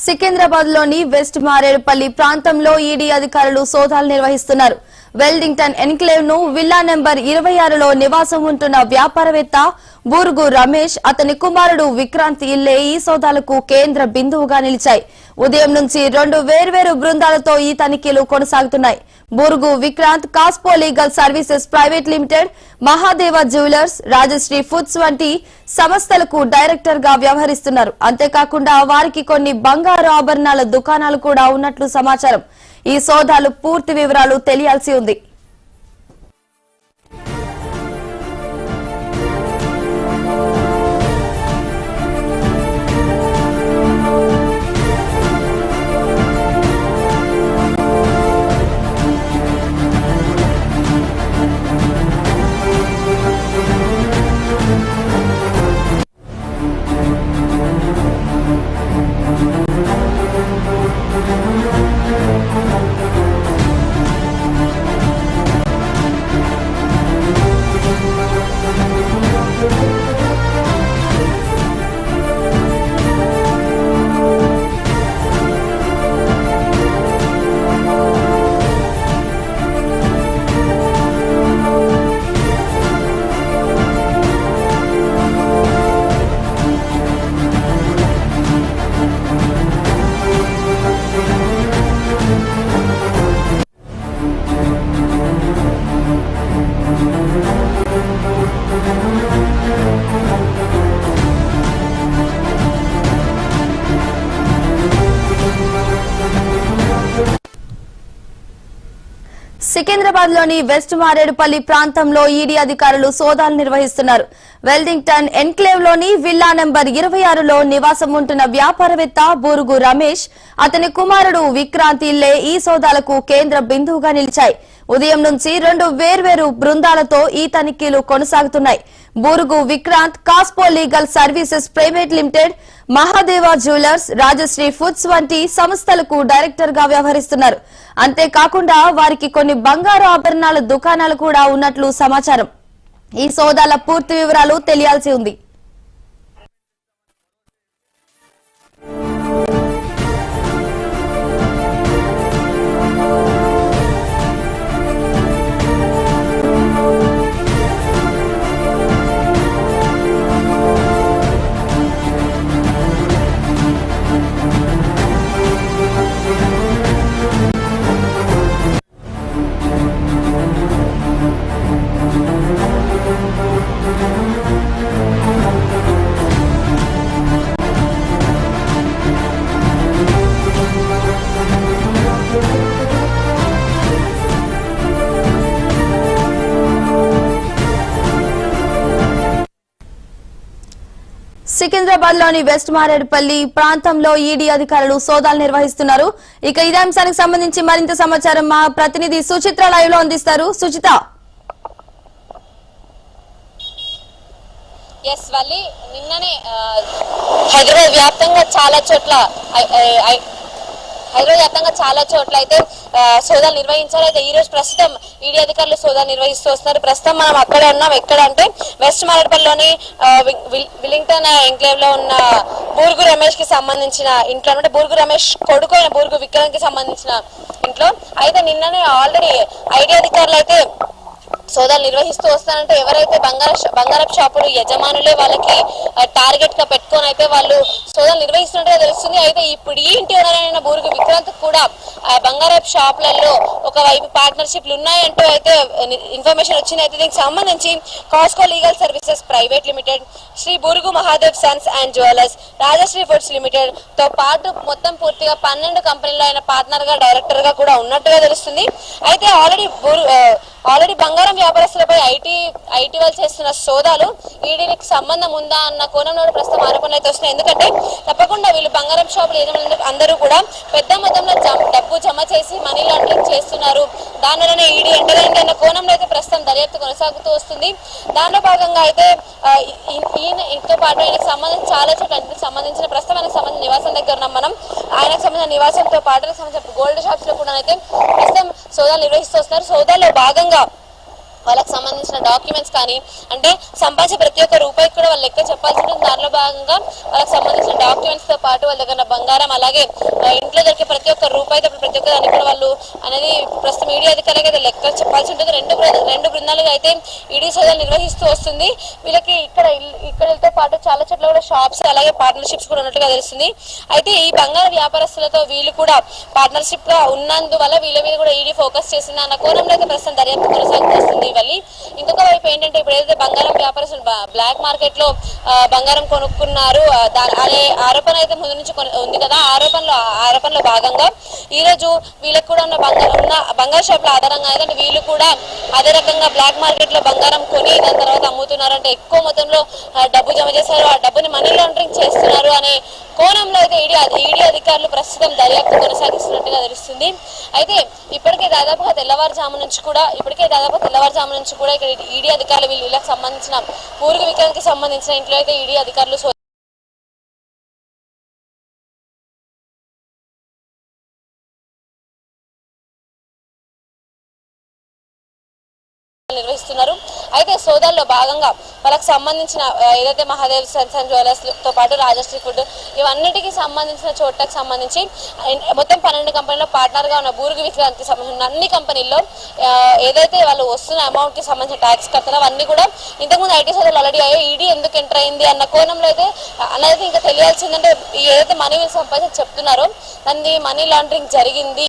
సికింద్రాబాద్ లోని వెస్ట్ మారేడుపల్లి ప్రాంతంలో ఈడీ అధికారులు సోదాలు నిర్వహిస్తున్నారు. వెల్డింగ్టన్ ఎన్క్లేవ్ ను విల్లా నెంబర్ 26లో నివాసం ఉంటున్న వ్యాపారవేత్త బూరుగు రమేష్, అతని కుమారుడు విక్రాంత్ ఇల్లే ఈ సోదాలకు కేంద్ర బిందువుగా నిలిచాయి. ఉదయం నుంచి 2 వేర్వేరు బృందాలతో ఈ తనిఖీలు కొనసాగుతున్నాయి. బూరుగు విక్రాంత్ కాస్పో legal services private limited, Mahadev jewellers, Rajshree foods వంటి సంస్థలకు డైరెక్టర్ గా వ్యవహరిస్తున్నారు. అంతేకాకుండా వారికి కొన్ని బంగారు ఆభరణాల దుకాణాలు కూడా ఉన్నట్లు సమాచారం. ఈ సోదాలు పూర్తి వివరాలు తెలియాల్సి ఉంది. సికింద్రాబాద్ లోని వెస్ట్ మారేడుపల్లి ప్రాంతంలో ఈడీ అధికారులు సోదాలు నిర్వహిస్తున్నారు. వెల్డింగ్టన్ ఎన్క్లేవ్ లోని విల్లా నెంబర్ 26లో నివాసం ఉంటున్న వ్యాపారవేత్త బూరుగు రమేష్, అతని కుమారుడు విక్రాంత్ ఇల్లే ఈ సోదాలకు కేంద్ర బిందువుగా నిలిచాయి. ఉదయం నుంచి 2 వేర్వేరు బృందాలతో ఈ తనిఖీలు కొనసాగుతున్నాయి. బూరుగు విక్రాంత్ కాస్పో legal services private limited, Mahadev jewellers, Rajshree foods వంటి సంస్థలకు డైరెక్టర్ గా వ్యవహరిస్తున్నారు. అంతేకాకుండా వారికి కొన్ని బంగారు ఆభరణాల దుకాణాలు కూడా ఉన్నట్లు సమాచారం. ఈ సోదాల పూర్తి వివరాలు తెలియాల్సి ఉంది. సికింద్రాబాద్ లోని వెస్ట్ మారేడుపల్లి ప్రాంతంలో ఈడీ అధికారులు సోదాలు నిర్వహిస్తున్నారు. ఇక ఇదే అంశానికి సంబంధించి మరింత సమాచారం మా ప్రతినిధి సుచిత్ర లైవ్ లో అందిస్తారు. సుచిత. నిన్ననే హైదరాబాద్ వ్యాప్తంగా చాలా చోట్ల అయితే సోదాలు నిర్వహించారు. అయితే ఈ రోజు ప్రస్తుతం ఈడీ అధికారులు సోదాలు నిర్వహిస్తూ వస్తున్నారు. ప్రస్తుతం మనం అక్కడే ఉన్నాం. ఎక్కడ అంటే వెస్ట్ మారేడుపల్లిలోని విల్లింగ్టన్ ఎన్క్లేవ్ లో ఉన్న బూరుగు రమేష్ కి సంబంధించిన ఇంట్లో, అంటే బూరుగు రమేష్ కొడుకు అయిన బూరుగు విక్రమ్ కి సంబంధించిన ఇంట్లో అయితే నిన్ననే ఆల్రెడీ ఐటీ అధికారులు అయితే సోదాలు నిర్వహిస్తూ వస్తానంటే ఎవరైతే బంగారపు షాపులు యజమానులే వాళ్ళకి టార్గెట్ గా పెట్టుకొని అయితే వాళ్ళు సోదాలు నిర్వహిస్తున్నట్టుగా తెలుస్తుంది. అయితే ఇప్పుడు ఈ ఇంటి ఓనర్ బూరుగు విక్రాంత్ కూడా బంగారపు షాపులలో ఒకవైపు పార్ట్నర్షిప్లు ఉన్నాయంటూ అయితే ఇన్ఫర్మేషన్ వచ్చింది. అయితే దీనికి సంబంధించి కాస్కో legal services private limited, Sri Burugu Mahadev sons and jewellers, Rajshree foods limited తో పాటు మొత్తం పూర్తిగా 12 కంపెనీలో ఆయన పార్ట్నర్ గా డైరెక్టర్ గా కూడా ఉన్నట్టుగా తెలుస్తుంది. అయితే ఆల్రెడీ బంగారం వ్యాపారస్తులపై ఐటీ వాళ్ళు చేస్తున్న సోదాలు ఈడీకి సంబంధం ఉందా అన్న కోణంలో ప్రస్తుతం ఆరోపణలు అయితే వస్తున్నాయి. ఎందుకంటే తప్పకుండా వీళ్ళు బంగారం షాపులు యజమానులు అందరూ కూడా పెద్ద మొత్తంలో డబ్బు జమ చేసి మనీ లాండరింగ్ చేస్తున్నారు. దానివల్లనే ఈడీ ఎంటరైంది అన్న కోణంలో అయితే ప్రస్తుతం దర్యాప్తు కొనసాగుతూ వస్తుంది. దానిలో భాగంగా అయితే ఈయనతో పాటు ఆయనకు సంబంధించి చాలా చోట్ల సంబంధించిన ప్రస్తుతం ఆయనకు సంబంధించిన నివాసం దగ్గర ఉన్నాం మనం. ఆయనకు సంబంధించిన నివాసంతో పాటు సంబంధించిన గోల్డ్ షాప్స్ లో కూడా అయితే ప్రస్తుతం సోదాలు నిర్వహిస్తూ వస్తున్నారు. సోదాల్లో భాగంగా వాళ్ళకి సంబంధించిన డాక్యుమెంట్స్ కానీ అంటే సంపాదించే ప్రతి ఒక్క రూపాయికి కూడా వాళ్ళు లెక్క చెప్పాల్సి ఉంటుంది. దానిలో భాగంగా వాళ్ళకి సంబంధించిన డాక్యుమెంట్స్ తో పాటు వాళ్ళ దగ్గర బంగారం అలాగే ఇంట్లో దొరికే ప్రతి ఒక్క రూపాయితో ప్రతి ఒక్క దాన్ని కూడా వాళ్ళు అనేది ప్రస్తుతం ఈడీ అధికారులకు అయితే లెక్క చెప్పాల్సి ఉంటుంది. రెండు బృందాలుగా అయితే ఈడీ సోదాలు నిర్వహిస్తూ వస్తుంది. వీళ్ళకి ఇక్కడతో పాటు చాలా చోట్ల కూడా షాప్స్ అలాగే పార్ట్నర్షిప్స్ కూడా ఉన్నట్టుగా తెలుస్తుంది. అయితే ఈ బంగారు వ్యాపారస్తులతో వీళ్ళు కూడా పార్ట్నర్షిప్ గా ఉన్నందువల్ల వీళ్ళ మీద కూడా ఈడీ ఫోకస్ చేసింది అన్న కోణంలో అయితే ప్రస్తుతం దర్యాప్తు కొనసాగుతూ వస్తుంది. ఇంకొక వైపు ఏంటంటే ఇప్పుడు ఏదైతే బంగారం వ్యాపారస్తులు బ్లాక్ మార్కెట్ లో బంగారం కొనుక్కున్నారు అనే ఆరోపణ అయితే ముందు నుంచి ఉంది కదా. ఆరోపణలో భాగంగా ఈ రోజు వీళ్ళకి కూడా ఉన్న బంగారు షాపుల ఆధారంగా అయితే వీళ్ళు కూడా అదే రకంగా బ్లాక్ మార్కెట్ లో బంగారం కొని దాని తర్వాత అమ్ముతున్నారు, అంటే ఎక్కువ మొత్తంలో డబ్బు జమ చేశారు, ఆ డబ్బుని మనీ లాండరింగ్ చేస్తున్నారు అనే కోణంలో అయితే ఈడీ అధికారులు ప్రస్తుతం దర్యాప్తు కొనసాగిస్తున్నట్టుగా తెలుస్తుంది. అయితే ఇప్పటికే దాదాపుగా తెల్లవారుజాము నుంచి కూడా ఇక్కడ ఈడీ అధికారులు వీళ్ళకి సంబంధించిన పూర్వ విక్రమ్కి సంబంధించిన ఇంట్లో అయితే ఈడీ అధికారులు నిర్వహిస్తున్నారు. అయితే సోదాల్లో భాగంగా వాళ్ళకి సంబంధించిన ఏదైతే మహాదేవ్ సన్ జ్యువెలర్స్ తో పాటు రాజశ్రీ ఫుడ్ ఇవన్నిటికీ సంబంధించిన చోట్లకు సంబంధించి మొత్తం 12 కంపెనీలో పార్ట్నర్ గా ఉన్న బూరుగు విక్రాంతికి సంబంధించిన అన్ని కంపెనీల్లో ఏదైతే వాళ్ళు వస్తున్న అమౌంట్ కి సంబంధించిన ట్యాక్స్ కడతారో అవన్నీ కూడా ఇంతకుముందు ఐటీ సోదాలు ఆల్రెడీ అయ్యో ఈడీ ఎందుకు ఎంటర్ అయింది అన్న కోణంలో అయితే అనేది ఇంకా తెలియాల్సిందంటే ఏదైతే మనీ వీళ్ళు సంపాదించి చెప్తున్నారో దాన్ని మనీ లాండరింగ్ జరిగింది.